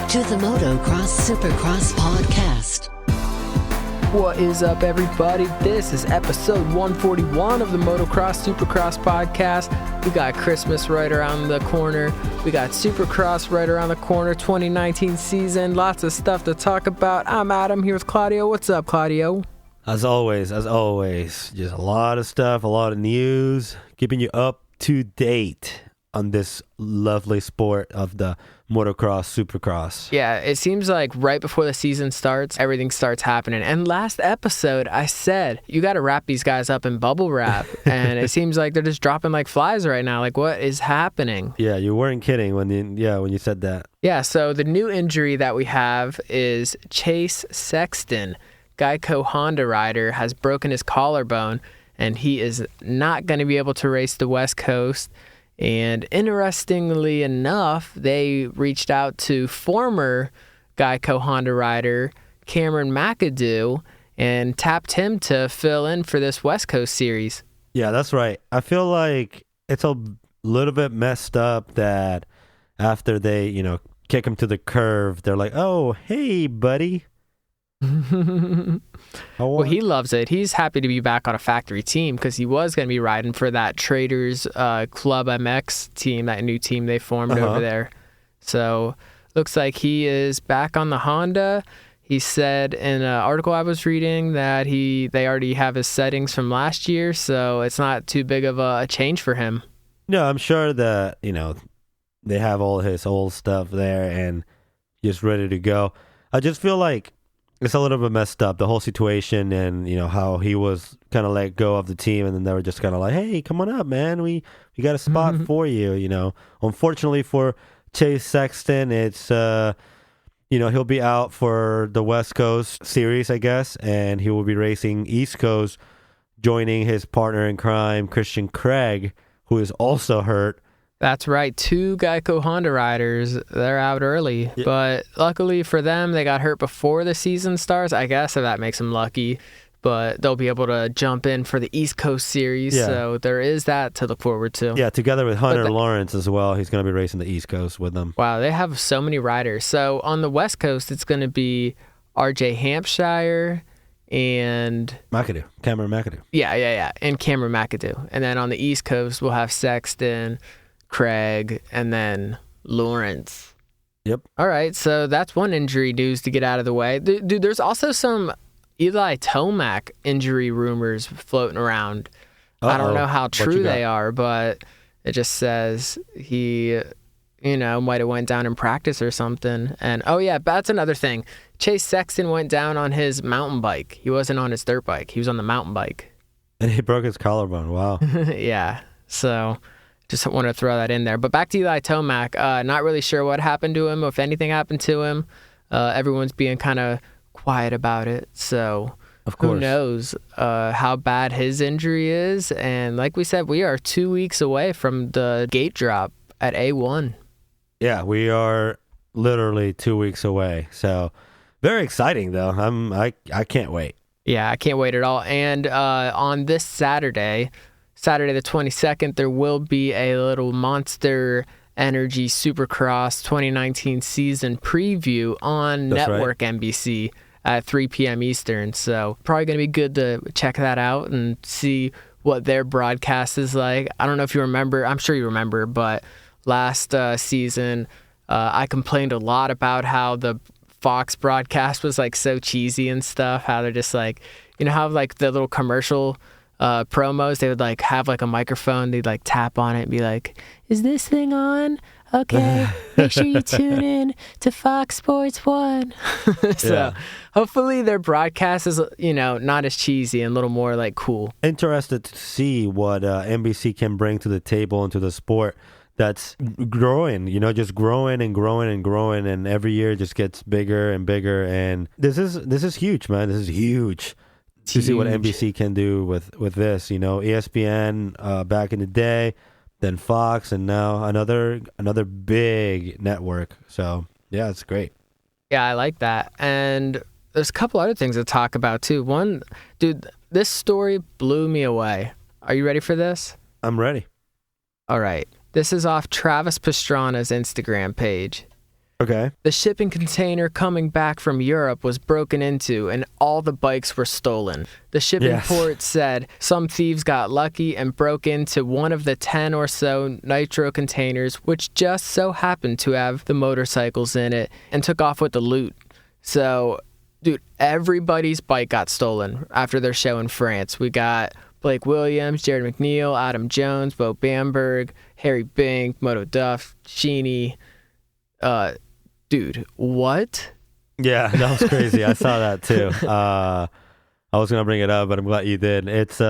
to the Motocross Supercross podcast. What is up, everybody? This is episode 141 of the Motocross Supercross podcast. We got Christmas right around the corner. We got Supercross right around the corner, 2019 season. Lots of stuff to talk about. I'm Adam here with Claudio. What's up, Claudio? As always, just a lot of stuff, a lot of news, keeping you up to date on this lovely sport of the Motocross Supercross. Yeah, it seems like right before the season starts, everything starts happening. And last episode, I said, you got to wrap these guys up in bubble wrap. And it seems like they're just dropping like flies right now. Like, what is happening? Yeah, you weren't kidding when you said that. Yeah, so the new injury that we have is Chase Sexton. Geico Honda rider has broken his collarbone, and he is not going to be able to race the West Coast. And interestingly enough, they reached out to former Geico Honda rider Cameron McAdoo and tapped him to fill in for this West Coast series. Yeah, that's right. I feel like it's a little bit messed up that after they, kick him to the curve, they're like, oh, hey, buddy. Well, he loves it. He's happy to be back on a factory team because he was going to be riding for that Traders Club MX team, that new team they formed over there. So looks like he is back on the Honda. He said in an article I was reading that they already have his settings from last year, so it's not too big of a change for him. No, I'm sure that, they have all his old stuff there and just ready to go. I just feel like it's a little bit messed up, the whole situation, and how he was kind of let go of the team, and then they were just kind of like, hey, come on up, man, we got a spot for you. Unfortunately for Chase Sexton, it's he'll be out for the West Coast series, I guess, and he will be racing East Coast, joining his partner in crime, Christian Craig, who is also hurt. That's right. 2 Geico Honda riders, they're out early. Yeah. But luckily for them, they got hurt before the season starts. I guess if that makes them lucky. But they'll be able to jump in for the East Coast series. Yeah. So there is that to look forward to. Yeah, together with Hunter Lawrence as well. He's going to be racing the East Coast with them. Wow, they have so many riders. So on the West Coast, it's going to be RJ Hampshire and Cameron McAdoo. Yeah. And Cameron McAdoo. And then on the East Coast, we'll have Sexton, Craig, and then Lawrence. Yep. All right, so that's one injury news to get out of the way. Dude, there's also some Eli Tomac injury rumors floating around. I don't know how true they are, but it just says he, might have went down in practice or something. And, that's another thing. Chase Sexton went down on his mountain bike. He wasn't on his dirt bike. He was on the mountain bike. And he broke his collarbone. Wow. Yeah, so just want to throw that in there. But back to Eli Tomac, not really sure what happened to him, or if anything happened to him. Everyone's being kind of quiet about it. So of course, who knows how bad his injury is. And like we said, we are 2 weeks away from the gate drop at A1. Yeah, we are literally 2 weeks away. So very exciting, though. I can't wait. Yeah, I can't wait at all. And on this Saturday the 22nd, there will be a little Monster Energy Supercross 2019 season preview on Network NBC at 3 p.m. Eastern. So probably going to be good to check that out and see what their broadcast is like. I don't know if you remember. I'm sure you remember, but last season, I complained a lot about how the Fox broadcast was like so cheesy and stuff, how they're just like, how like the little commercial promos, they would like have like a microphone, they'd like tap on it and be like, is this thing on? Okay, make sure you tune in to Fox Sports 1. So hopefully their broadcast is, not as cheesy and a little more like cool. Interested to see what NBC can bring to the table and to the sport that's growing, just growing and growing and growing, and every year just gets bigger and bigger. And this is huge, man. This is huge. To see what NBC can do with this, ESPN back in the day, then Fox, and now another big network. So yeah, it's great. Yeah, I like that. And there's a couple other things to talk about too. One, dude, this story blew me away. Are you ready for this? I'm ready. All right. This is off Travis Pastrana's Instagram page. Okay. The shipping container coming back from Europe was broken into and all the bikes were stolen. The shipping port said some thieves got lucky and broke into one of the 10 or so Nitro containers, which just so happened to have the motorcycles in it, and took off with the loot. So, dude, everybody's bike got stolen after their show in France. We got Blake Williams, Jared McNeil, Adam Jones, Bo Bamberg, Harry Bink, Moto Duff, Sheeny. Dude, what? Yeah, that was crazy. I saw that too. I was gonna bring it up, but I'm glad you did. It's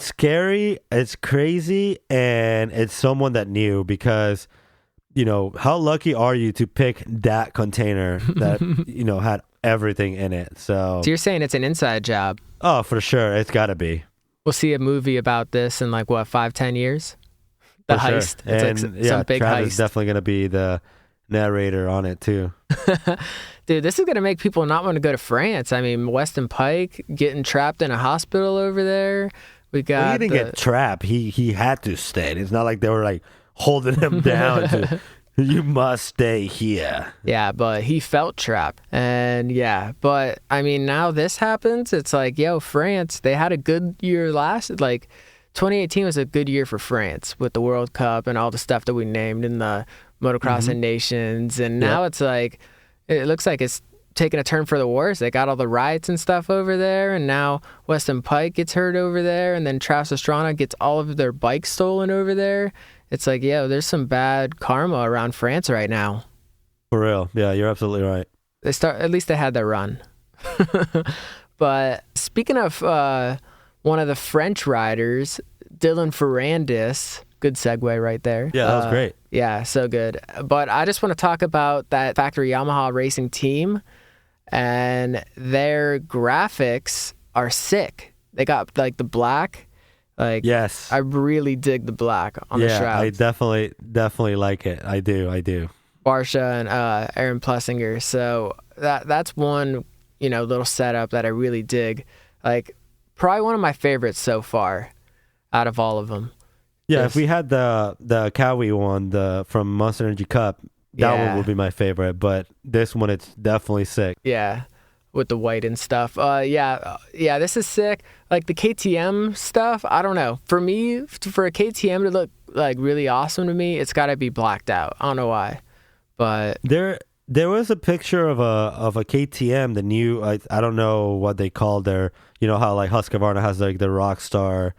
scary, it's crazy, and it's someone that knew, because how lucky are you to pick that container that had everything in it? So you're saying it's an inside job? Oh, for sure, it's got to be. We'll see a movie about this in 5-10 years. The for heist. Sure. It's and some big Travis heist. is definitely gonna be the narrator on it too. Dude, this is going to make people not want to go to France. I mean, Weston Pike getting trapped in a hospital over there. We got he didn't get trapped. He had to stay. It's not like they were holding him down to, you must stay here. Yeah, but he felt trapped. And but I mean, now this happens. It's France, they had a good year last. 2018 was a good year for France with the World Cup and all the stuff that we named in the Motocross and Nations. And now it's it looks like it's taking a turn for the worse. They got all the riots and stuff over there, and now Weston Pike gets hurt over there, and then Travis Pastrana gets all of their bikes stolen over there. It's there's some bad karma around France right now. For real. Yeah, you're absolutely right. At least they had their run. But speaking of one of the French riders, Dylan Ferrandis, good segue right there. Yeah, that was great. Yeah, so good. But I just want to talk about that Factory Yamaha racing team, and their graphics are sick. They got the black. Yes. I really dig the black on the shrouds. Yeah, I definitely like it. I do. Barsha and Aaron Plessinger. So that's one, little setup that I really dig. Probably one of my favorites so far out of all of them. Yeah, if we had the Cowie one, from Monster Energy Cup, that one would be my favorite. But this one, it's definitely sick. Yeah, with the white and stuff. This is sick. The KTM stuff, I don't know. For me, for a KTM to look really awesome to me, it's got to be blacked out. I don't know why, but there was a picture of a KTM, the new. I don't know what they call their. You know how Husqvarna has the Rockstar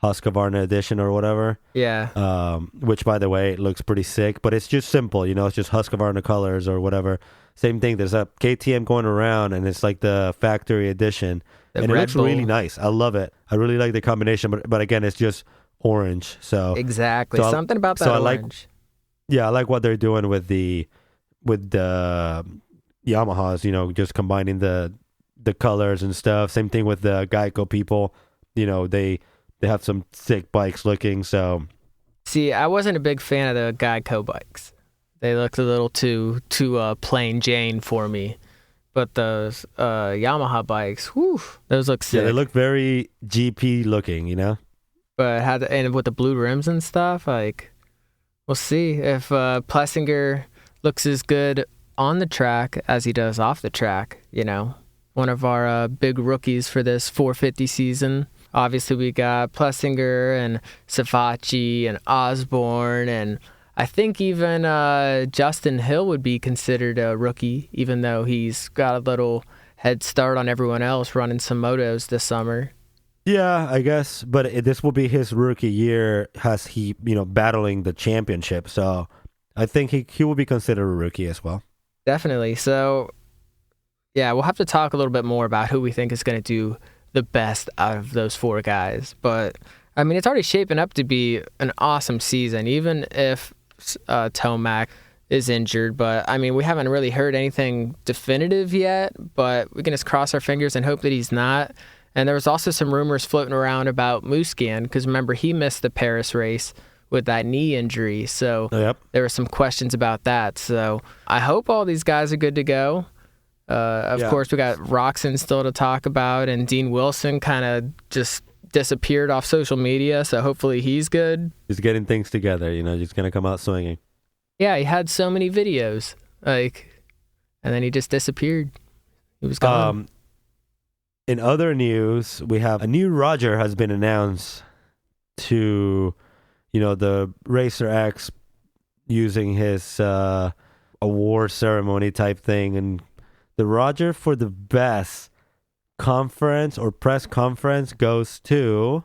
Husqvarna edition or whatever. Yeah. Which, by the way, looks pretty sick, but it's just simple. It's just Husqvarna colors or whatever. Same thing. There's a KTM going around, and it's the factory edition, and it looks really nice. I love it. I really like the combination, but again, it's just orange. So exactly, something about that orange. I like what they're doing with the Yamahas. Just combining the colors and stuff. Same thing with the Geico people. They have some sick bikes looking. So, see, I wasn't a big fan of the Geico bikes. They looked a little too plain Jane for me. But those Yamaha bikes, those look sick. Yeah, they look very GP looking, But and with the blue rims and stuff, we'll see if Plessinger looks as good on the track as he does off the track. One of our big rookies for this 450 season. Obviously, we got Plessinger and Savacci and Osborne, and I think even Justin Hill would be considered a rookie, even though he's got a little head start on everyone else running some motos this summer. Yeah, I guess, but this will be his rookie year as he, battling the championship. So I think he will be considered a rookie as well. Definitely. So, yeah, we'll have to talk a little bit more about who we think is going to do the best out of those four guys. But, I mean, it's already shaping up to be an awesome season, even if Tomac is injured. But, I mean, we haven't really heard anything definitive yet, but we can just cross our fingers and hope that he's not. And there was also some rumors floating around about Musquin, because remember, he missed the Paris race with that knee injury. So There were some questions about that. So I hope all these guys are good to go. Of course, we got Roxon still to talk about, and Dean Wilson kind of just disappeared off social media. So hopefully he's good. He's getting things together, he's going to come out swinging. Yeah, he had so many videos. Like, and then he just disappeared. He was gone. In other news, we have a new Roger has been announced to, the Racer X using his award ceremony type thing. And the Roger for the best conference or press conference goes to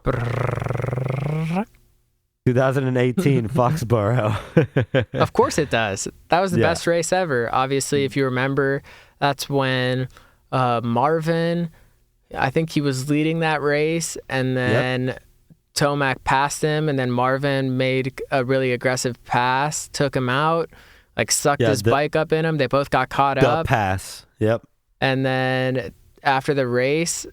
2018 Foxborough. Of course it does. That was the best race ever. Obviously, if you remember, that's when Marvin, I think he was leading that race, and then Tomac passed him, and then Marvin made a really aggressive pass, took him out, like sucked his bike up in him. They both got caught up. Pass. Yep. And then after the race,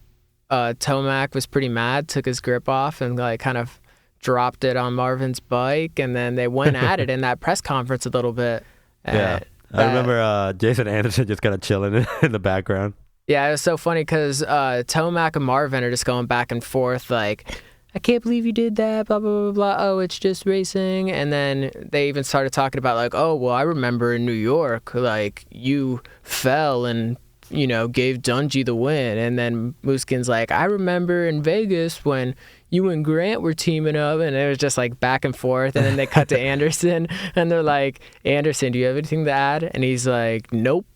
Tomac was pretty mad, took his grip off, and like kind of dropped it on Marvin's bike, and then they went at it in that press conference a little bit. I remember Jason Anderson just kind of chilling in the background. Yeah, it was so funny because Tomac and Marvin are just going back and forth like, I can't believe you did that, blah, blah, blah, blah. Oh, it's just racing. And then they even started talking about like, oh, well, I remember in New York, like you fell and, gave Dungey the win. And then Mooskin's like, I remember in Vegas when you and Grant were teaming up, and it was just like back and forth. And then they cut to Anderson, and they're like, Anderson, do you have anything to add? And he's like, nope.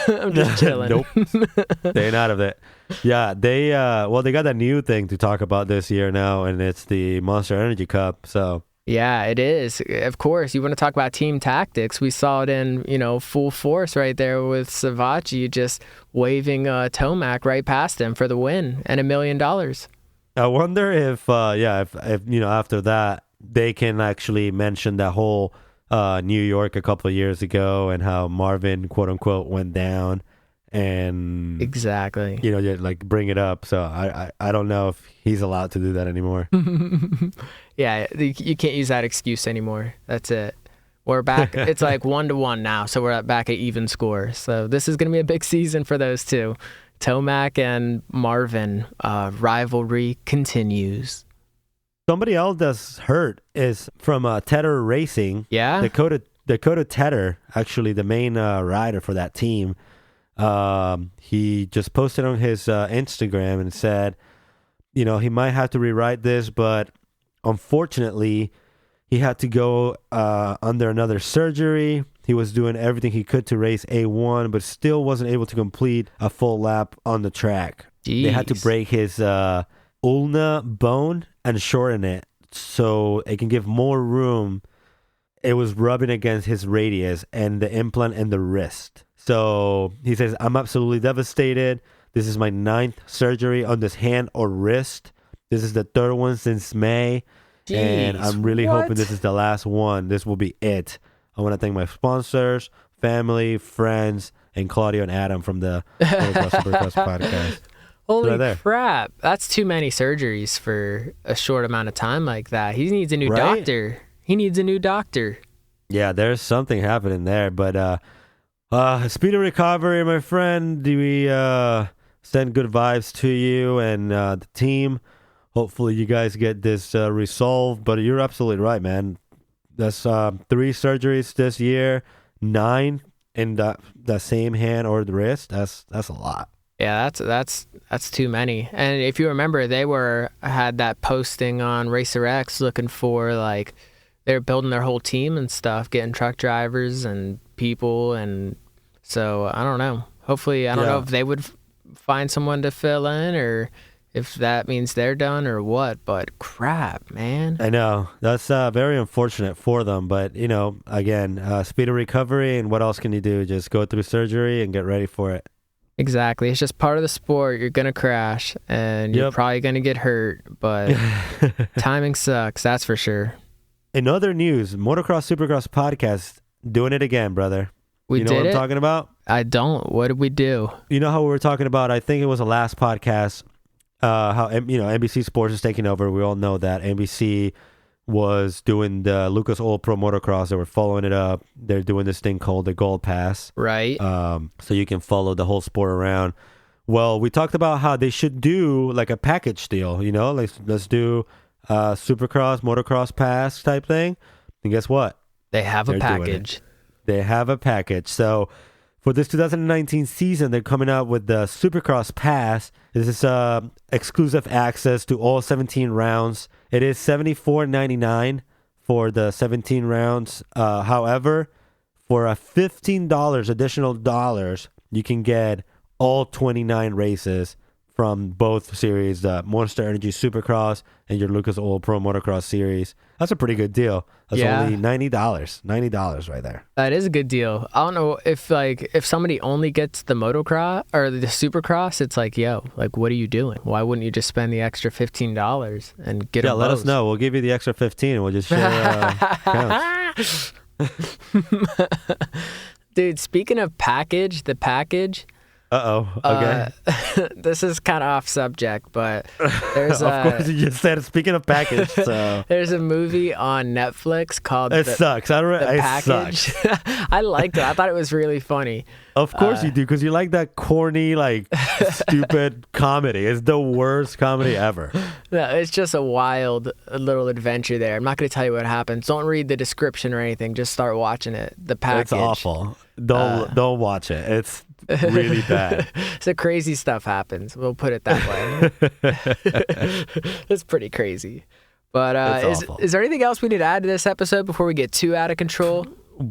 I'm just chilling. Nope. Staying out of it. Yeah, they got that new thing to talk about this year now, and it's the Monster Energy Cup. So yeah, it is. Of course, you want to talk about team tactics. We saw it in, full force right there with Savachi just waving Tomac right past him for the win and $1 million. I wonder if after that they can actually mention that whole New York a couple of years ago and how Marvin quote unquote went down, and exactly like bring it up. So I don't know if he's allowed to do that anymore. Yeah, you can't use that excuse anymore. That's it. We're back. It's like 1-1 now, so we're back at even score. So this is going to be a big season for those two. Tomac and Marvin rivalry continues. Somebody else that's hurt is from Tedder Racing. Yeah, Dakota Tedder, actually the main rider for that team. He just posted on his Instagram and said, he might have to rewrite this, but unfortunately, he had to go under another surgery. He was doing everything he could to race A1, but still wasn't able to complete a full lap on the track. Jeez. They had to break his ulna bone and shorten it so it can give more room. It was rubbing against his radius and the implant and the wrist. So he says, I'm absolutely devastated. This is my 9th surgery on this hand or wrist. This is the 3rd one since May. Jeez, and I'm really hoping this is the last one. This will be it. I want to thank my sponsors, family, friends, and Claudio and Adam from the Motocross Supercross podcast. Holy crap. That's too many surgeries for a short amount of time like that. He needs a new doctor. He needs a new doctor. Yeah, there's something happening there. But speedy recovery, my friend. Do we send good vibes to you and the team? Hopefully you guys get this resolved. But you're absolutely right, man. That's 3 surgeries this year, 9 in the same hand or the wrist. That's a lot. Yeah, that's too many. And if you remember, they had that posting on Racer X looking for like they're building their whole team and stuff, getting truck drivers and people, and so I don't know. Hopefully, I don't know if they would find someone to fill in or if that means they're done or what, but crap, man. I know. That's very unfortunate for them, but, again, speed of recovery, and what else can you do? Just go through surgery and get ready for it. Exactly. It's just part of the sport. You're going to crash, and you're probably going to get hurt, but timing sucks, that's for sure. In other news, Motocross Supercross podcast, doing it again, brother. You know what I'm talking about? I don't. What did we do? You know how we were talking about, I think it was the last podcast, how NBC Sports is taking over. We all know that NBC was doing the Lucas Oil Pro Motocross. They were following it up. They're doing this thing called the Gold Pass, right? So you can follow the whole sport around. Well, we talked about how they should do like a package deal. Let's do Supercross Motocross Pass type thing. And guess what? They have a package. They have a package. So for this 2019 season, they're coming out with the Supercross Pass. This is exclusive access to all 17 rounds. It is $74.99 for the 17 rounds. However, for a $15 additional dollars, you can get all 29 races from both series, the Monster Energy Supercross and your Lucas Oil Pro Motocross series. That's a pretty good deal. That's only $90 right there. That is a good deal. I don't know if somebody only gets the motocross or the Supercross, it's like, yo, like, what are you doing? Why wouldn't you just spend the extra $15 and get them let both? us know. We'll give you the extra 15 and we'll just share counts. Dude, speaking of the package. Okay. This is kind of off subject, but there's of course you just said speaking of package. So there's a movie on Netflix called It Sucks. The Package. Sucks. I liked it. I thought it was really funny. Of course you do, because you like that corny, like stupid comedy. It's the worst comedy ever. No, it's just a wild little adventure there. I'm not going to tell you what happens. Don't read the description or anything. Just start watching it. The package. It's awful. Don't watch it. It's really bad. So crazy stuff happens. We'll put it that way. It's pretty crazy. But is there anything else we need to add to this episode before we get too out of control?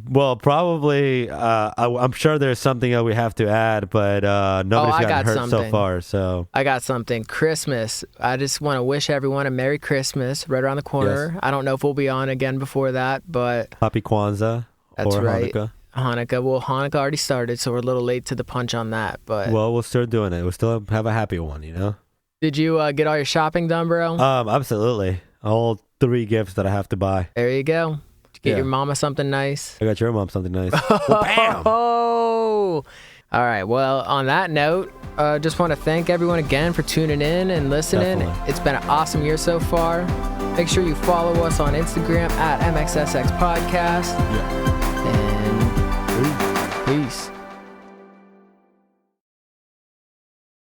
Well, probably. I'm sure there's something that we have to add, but nobody's gotten hurt so far. So I got something. Christmas. I just want to wish everyone a Merry Christmas right around the corner. Yes. I don't know if we'll be on again before that, but Happy Kwanzaa. That's or right. Hanukkah. Well, Hanukkah already started, so we're a little late to the punch on that. But we'll still doing it. We'll still have a happy one, you know? Did you get all your shopping done, bro? Absolutely. All 3 gifts that I have to buy. There you go. Did you get your mama something nice? I got your mom something nice. Well, bam! Oh! All right. Well, on that note, just want to thank everyone again for tuning in and listening. Definitely. It's been an awesome year so far. Make sure you follow us on Instagram at MXSX Podcast. Yeah. And peace.